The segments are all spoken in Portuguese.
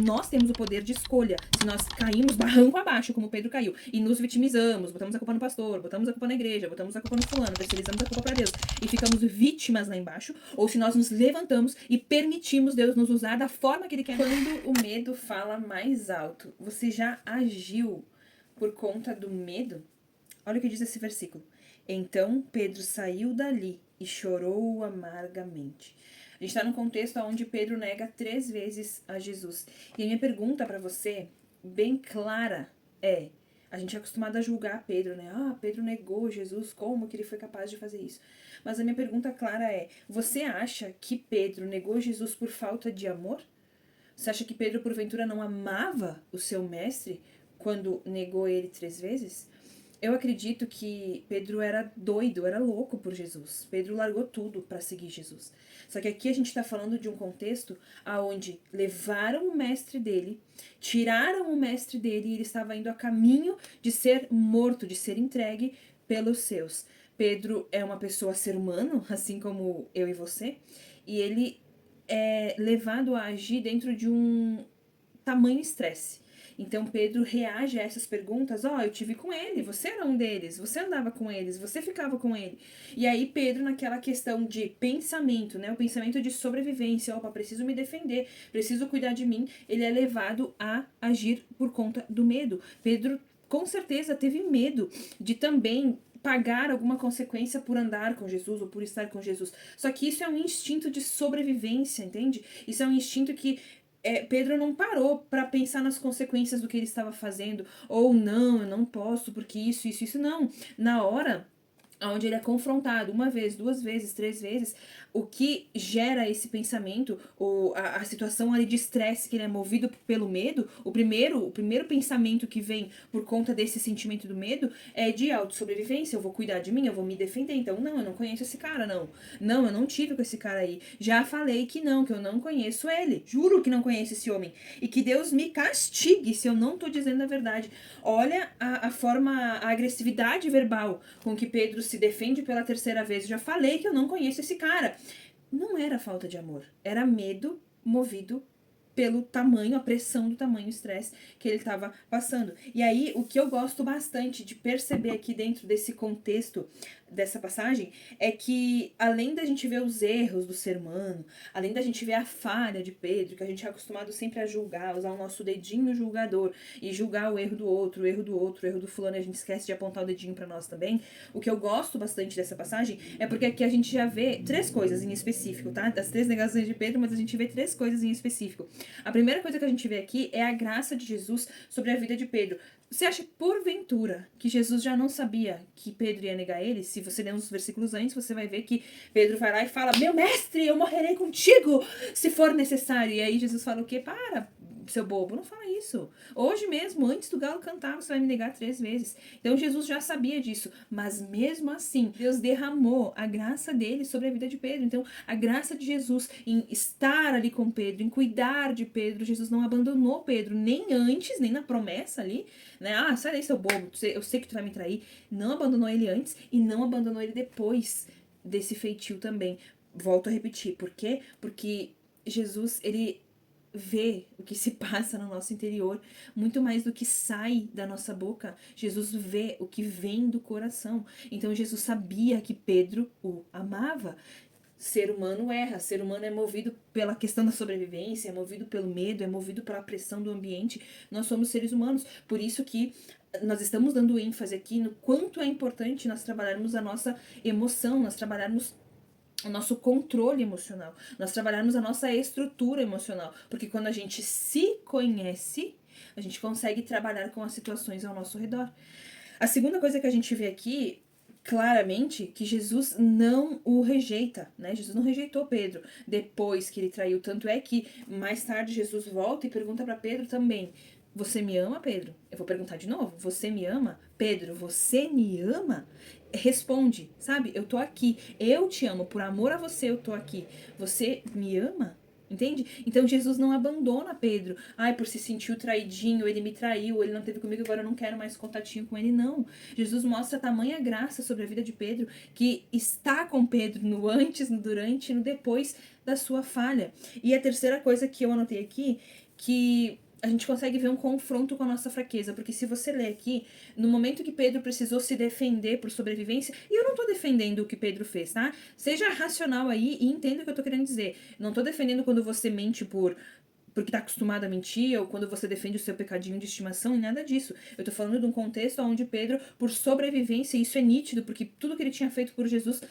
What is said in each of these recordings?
nós temos o poder de escolha. Se nós caímos barranco abaixo, como Pedro caiu, e nos vitimizamos, botamos a culpa no pastor, botamos a culpa na igreja, botamos a culpa no fulano, terceirizamos a culpa para Deus e ficamos vítimas lá embaixo, ou se nós nos levantamos e permitimos Deus nos usar da forma que Ele quer. Quando o medo fala mais alto, você já agiu por conta do medo? Olha o que diz esse versículo. Então Pedro saiu dali e chorou amargamente. A gente está num contexto onde Pedro nega 3 vezes a Jesus. E a minha pergunta para você, bem clara, é... A gente é acostumado a julgar Pedro, né? Ah, Pedro negou Jesus, como que ele foi capaz de fazer isso? Mas a minha pergunta clara é, você acha que Pedro negou Jesus por falta de amor? Você acha que Pedro, porventura, não amava o seu mestre quando negou ele 3 vezes? Eu acredito que Pedro era doido, era louco por Jesus. Pedro largou tudo para seguir Jesus. Só que aqui a gente está falando de um contexto onde levaram o mestre dele, tiraram o mestre dele e ele estava indo a caminho de ser morto, de ser entregue pelos seus. Pedro é uma pessoa, ser humano, assim como eu e você, e ele é levado a agir dentro de um tamanho estresse. Então Pedro reage a essas perguntas, eu tive com ele, você era um deles, você andava com eles, você ficava com ele. E aí Pedro, naquela questão de pensamento, né, o pensamento de sobrevivência, preciso me defender, preciso cuidar de mim, ele é levado a agir por conta do medo. Pedro com certeza teve medo de também pagar alguma consequência por andar com Jesus ou por estar com Jesus. Só que isso é um instinto de sobrevivência, entende? Isso é um instinto que Pedro não parou para pensar nas consequências do que ele estava fazendo, ou não, eu não posso, porque isso, não. Na hora onde ele é confrontado 1 vez, 2 vezes, 3 vezes, o que gera esse pensamento, a situação ali de estresse que ele é movido pelo medo, o primeiro pensamento que vem por conta desse sentimento do medo é de autossobrevivência, eu vou cuidar de mim, eu vou me defender, então não, eu não conheço esse cara, não, eu não tive com esse cara aí, já falei que eu não conheço ele, juro que não conheço esse homem, e que Deus me castigue se eu não tô dizendo a verdade. Olha a agressividade verbal com que Pedro se defende pela 3ª vez. Eu já falei que eu não conheço esse cara. Não era falta de amor, era medo movido pelo tamanho, a pressão do tamanho, o estresse que ele estava passando. E aí, o que eu gosto bastante de perceber aqui dentro desse contexto dessa passagem é que, além da gente ver os erros do ser humano, além da gente ver a falha de Pedro, que a gente é acostumado sempre a julgar, usar o nosso dedinho julgador e julgar o erro do outro, o erro do outro, o erro do fulano, e a gente esquece de apontar o dedinho para nós também. O que eu gosto bastante dessa passagem é porque aqui a gente já vê 3 coisas em específico, tá? Das 3 negações de Pedro, mas a gente vê 3 coisas em específico. A primeira coisa que a gente vê aqui é a graça de Jesus sobre a vida de Pedro. Você acha, porventura, que Jesus já não sabia que Pedro ia negar ele? Se você ler uns versículos antes, você vai ver que Pedro vai lá e fala, meu mestre, eu morrerei contigo, se for necessário. E aí Jesus fala o quê? Para, seu bobo, não fala isso. Hoje mesmo, antes do galo cantar, você vai me negar 3 vezes. Então Jesus já sabia disso, mas mesmo assim, Deus derramou a graça dele sobre a vida de Pedro. Então, a graça de Jesus em estar ali com Pedro, em cuidar de Pedro, Jesus não abandonou Pedro, nem antes, nem na promessa ali, né? Sai daí, seu bobo, eu sei que tu vai me trair. Não abandonou ele antes e não abandonou ele depois desse feitio também. Volto a repetir, por quê? Porque Jesus, ele vê o que se passa no nosso interior, muito mais do que sai da nossa boca. Jesus vê o que vem do coração. Então Jesus sabia que Pedro o amava. Ser humano erra, ser humano é movido pela questão da sobrevivência, é movido pelo medo, é movido pela pressão do ambiente. Nós somos seres humanos, por isso que nós estamos dando ênfase aqui no quanto é importante nós trabalharmos a nossa emoção, nós trabalharmos o nosso controle emocional, nós trabalharmos a nossa estrutura emocional, porque quando a gente se conhece, a gente consegue trabalhar com as situações ao nosso redor. A segunda coisa que a gente vê aqui, claramente, que Jesus não o rejeita, né? Jesus não rejeitou Pedro depois que ele traiu, tanto é que mais tarde Jesus volta e pergunta para Pedro também, você me ama, Pedro? Eu vou perguntar de novo, você me ama? Pedro, você me ama? Responde, sabe? Eu tô aqui, eu te amo, por amor a você eu tô aqui. Você me ama? Entende? Então Jesus não abandona Pedro. Por se sentir traidinho, ele me traiu, ele não teve comigo, agora eu não quero mais contatinho com ele. Não. Jesus mostra tamanha graça sobre a vida de Pedro, que está com Pedro no antes, no durante e no depois da sua falha. E a terceira coisa que eu anotei aqui que a gente consegue ver um confronto com a nossa fraqueza, porque se você ler aqui, no momento que Pedro precisou se defender por sobrevivência, e eu não tô defendendo o que Pedro fez, tá? Seja racional aí e entenda o que eu tô querendo dizer. Não tô defendendo quando você mente porque tá acostumado a mentir, ou quando você defende o seu pecadinho de estimação, e nada disso. Eu tô falando de um contexto onde Pedro, por sobrevivência, e isso é nítido, porque tudo que ele tinha feito por Jesus,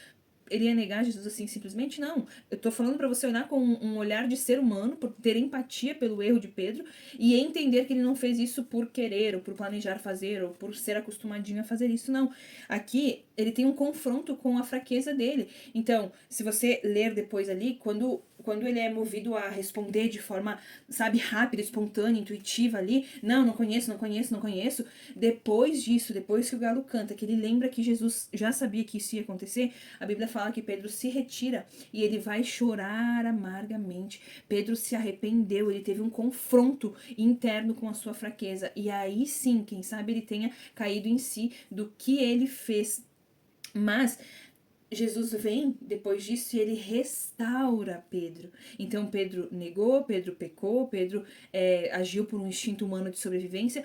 ele ia negar Jesus assim simplesmente? Não. Eu tô falando pra você olhar com um olhar de ser humano, por ter empatia pelo erro de Pedro e entender que ele não fez isso por querer, ou por planejar fazer, ou por ser acostumadinho a fazer isso, não. Aqui, ele tem um confronto com a fraqueza dele. Então, se você ler depois ali, quando ele é movido a responder de forma, sabe, rápida, espontânea, intuitiva ali, não conheço, não conheço, não conheço, depois disso, depois que o galo canta, que ele lembra que Jesus já sabia que isso ia acontecer, a Bíblia fala que Pedro se retira e ele vai chorar amargamente. Pedro se arrependeu, ele teve um confronto interno com a sua fraqueza. E aí sim, quem sabe ele tenha caído em si do que ele fez. Mas Jesus vem depois disso e ele restaura Pedro. Então Pedro negou, Pedro pecou, Pedro agiu por um instinto humano de sobrevivência,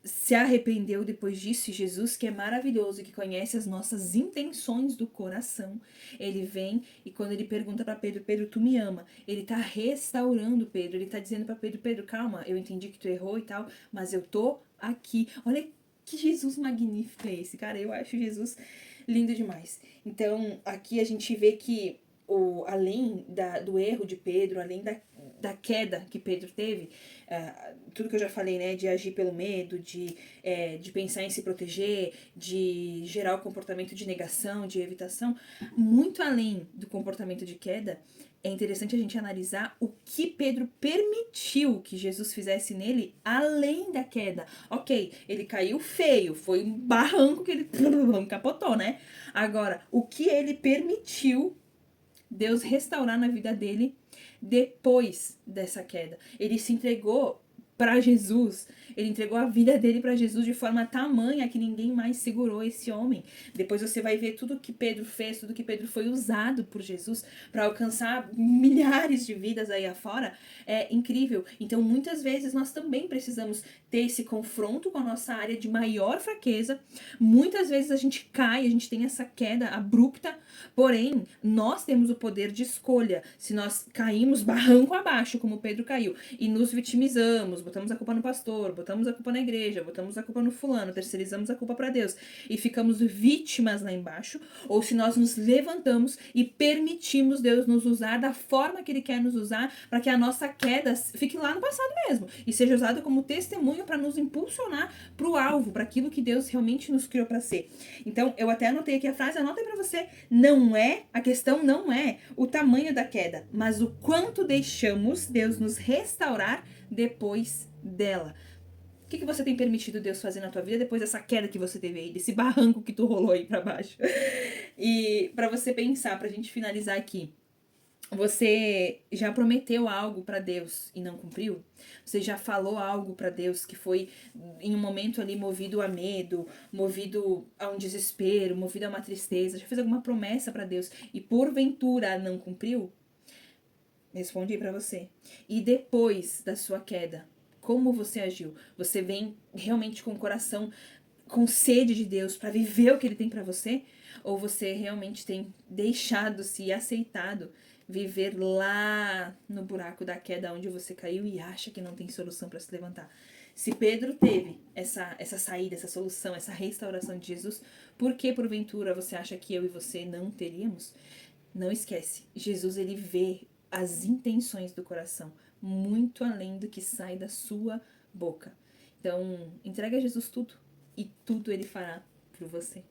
se arrependeu depois disso, e Jesus, que é maravilhoso e que conhece as nossas intenções do coração, ele vem e quando ele pergunta para Pedro, Pedro, tu me ama? Ele tá restaurando Pedro, ele tá dizendo para Pedro, Pedro, calma, eu entendi que tu errou e tal, mas eu tô aqui. Olha que Jesus magnífico é esse, cara, eu acho Jesus lindo demais. Então, aqui a gente vê que além do erro de Pedro, além da queda que Pedro teve, tudo que eu já falei, né, de agir pelo medo, de pensar em se proteger, de gerar o comportamento de negação, de evitação, muito além do comportamento de queda, é interessante a gente analisar o que Pedro permitiu que Jesus fizesse nele além da queda. Ok, ele caiu feio, foi um barranco que ele capotou, né? Agora, o que ele permitiu Deus restaurar na vida dele depois dessa queda. Ele se entregou para Jesus, ele entregou a vida dele para Jesus de forma tamanha que ninguém mais segurou esse homem. Depois você vai ver tudo que Pedro fez, tudo que Pedro foi usado por Jesus para alcançar milhares de vidas aí afora. É incrível. Então, muitas vezes nós também precisamos ter esse confronto com a nossa área de maior fraqueza. Muitas vezes a gente cai, a gente tem essa queda abrupta, porém, nós temos o poder de escolha. Se nós caímos barranco abaixo, como Pedro caiu, e nos vitimizamos, botamos a culpa no pastor, botamos a culpa na igreja, botamos a culpa no fulano, terceirizamos a culpa para Deus e ficamos vítimas lá embaixo, ou se nós nos levantamos e permitimos Deus nos usar da forma que Ele quer nos usar, para que a nossa queda fique lá no passado mesmo e seja usada como testemunho para nos impulsionar para o alvo, para aquilo que Deus realmente nos criou para ser. Então, eu até anotei aqui a frase, anota aí para você. A questão não é o tamanho da queda, mas o quanto deixamos Deus nos restaurar depois dela. O que você tem permitido Deus fazer na tua vida depois dessa queda que você teve aí, desse barranco que tu rolou aí pra baixo? E pra você pensar, pra gente finalizar aqui, você já prometeu algo pra Deus e não cumpriu? Você já falou algo pra Deus que foi em um momento ali movido a medo, movido a um desespero, movido a uma tristeza? Já fez alguma promessa pra Deus e porventura não cumpriu? Respondi pra você. E depois da sua queda, como você agiu? Você vem realmente com o coração com sede de Deus para viver o que Ele tem para você? Ou você realmente tem deixado-se e aceitado viver lá no buraco da queda onde você caiu e acha que não tem solução para se levantar? Se Pedro teve essa saída, essa solução, essa restauração de Jesus, por que porventura você acha que eu e você não teríamos? Não esquece, Jesus ele vê as intenções do coração muito além do que sai da sua boca. Então, entrega a Jesus tudo e tudo ele fará por você.